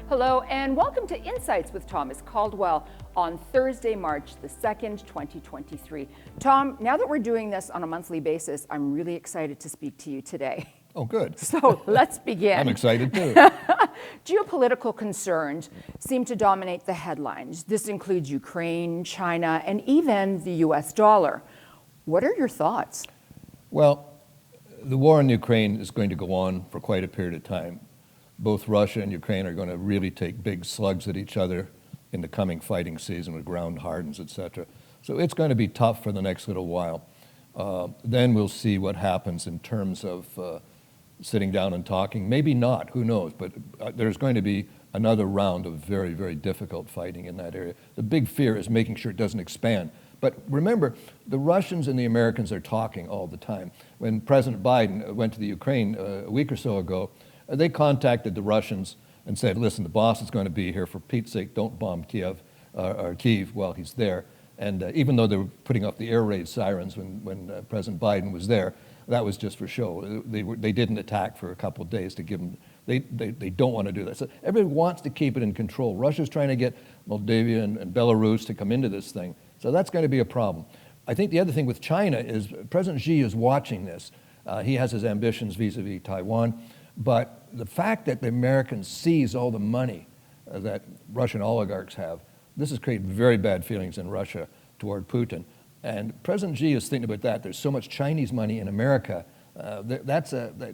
Hello and welcome to Insights with Thomas Caldwell on Thursday, March the 2nd, 2023. Tom, now that we're doing this on a monthly basis, I'm really excited to speak to you today. Oh, good. So let's begin. I'm excited too. Geopolitical concerns seem to dominate the headlines. This includes Ukraine, China, and even the US dollar. What are your thoughts? Well, the war in Ukraine is going to go on for quite a period of time. Both Russia and Ukraine are going to really take big slugs at each other in the coming fighting season when ground hardens, etc. So it's going to be tough for the next little while. Then we'll see what happens in terms of sitting down and talking. Maybe not, who knows, but there's going to be another round of very, very difficult fighting in that area. The big fear is making sure it doesn't expand. But remember, the Russians and the Americans are talking all the time. When President Biden went to the Ukraine a week or so ago, they contacted the Russians and said, listen, the boss is going to be here. For Pete's sake, don't bomb Kiev while he's there. And even though they were putting off the air raid sirens when President Biden was there, that was just for show. They didn't attack for a couple of days to give them, they don't want to do that. So everybody wants to keep it in control. Russia's trying to get Moldavia and Belarus to come into this thing. So that's going to be a problem. I think the other thing with China is President Xi is watching this. He has his ambitions vis-a-vis Taiwan. But the fact that the Americans seize all the money that Russian oligarchs have, this has created very bad feelings in Russia toward Putin. And President Xi is thinking about that. There's so much Chinese money in America.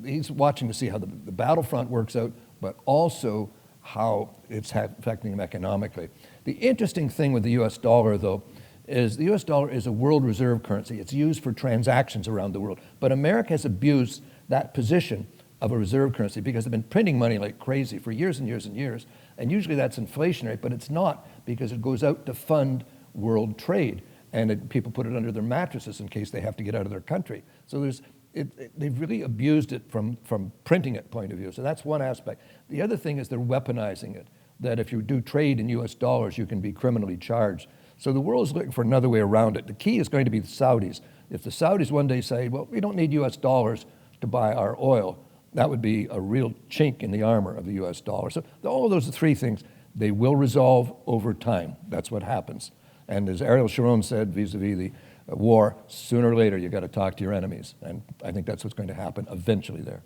He's watching to see how the battlefront works out, but also how it's affecting him economically. The interesting thing with the US dollar, though, is the US dollar is a world reserve currency. It's used for transactions around the world. But America has abused that position of a reserve currency because they've been printing money like crazy for years and years and years. And usually that's inflationary, but it's not because it goes out to fund world trade. And people put it under their mattresses in case they have to get out of their country. So they've really abused it from printing it point of view. So that's one aspect. The other thing is they're weaponizing it, that if you do trade in US dollars, you can be criminally charged. So the world is looking for another way around it. The key is going to be the Saudis. If the Saudis one day say, well, we don't need US dollars to buy our oil, that would be a real chink in the armor of the US dollar. So all of those three things, they will resolve over time. That's what happens. And as Ariel Sharon said vis-a-vis the war, sooner or later you got to talk to your enemies. And I think that's what's going to happen eventually there.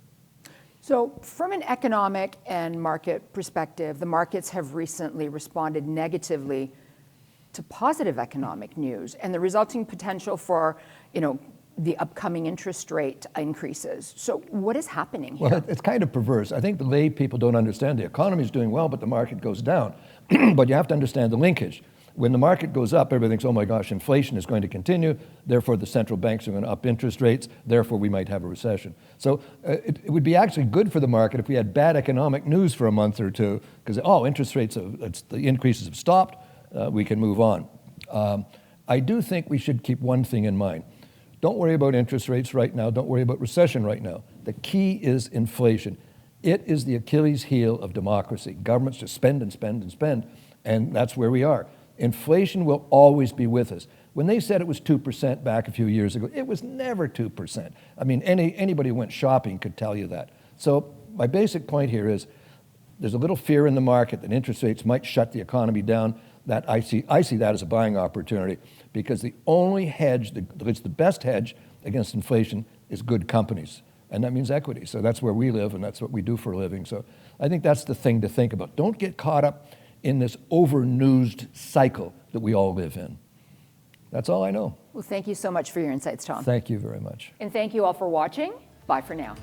So from an economic and market perspective, the markets have recently responded negatively to positive economic news and the resulting potential for, the upcoming interest rate increases. So what is happening here? Well, it's kind of perverse. I think the lay people don't understand the economy is doing well, but the market goes down. But you have to understand the linkage. When the market goes up, everybody thinks, oh my gosh, inflation is going to continue, therefore the central banks are going to up interest rates, therefore we might have a recession. So it would be actually good for the market if we had bad economic news for a month or two, because, interest rates, the increases have stopped, we can move on. I do think we should keep one thing in mind. Don't worry about interest rates right now. Don't worry about recession right now. The key is inflation. It is the Achilles heel of democracy. Governments just spend and spend and spend, and that's where we are. Inflation will always be with us. When they said it was 2% back a few years ago, it was never 2%. I mean, anybody who went shopping could tell you that. So my basic point here is there's a little fear in the market that interest rates might shut the economy down. That I see that as a buying opportunity because the only hedge, it's the best hedge against inflation is good companies. And that means equity. So that's where we live and that's what we do for a living. So I think that's the thing to think about. Don't get caught up in this over-newsed cycle that we all live in. That's all I know. Well, thank you so much for your insights, Tom. Thank you very much. And thank you all for watching. Bye for now.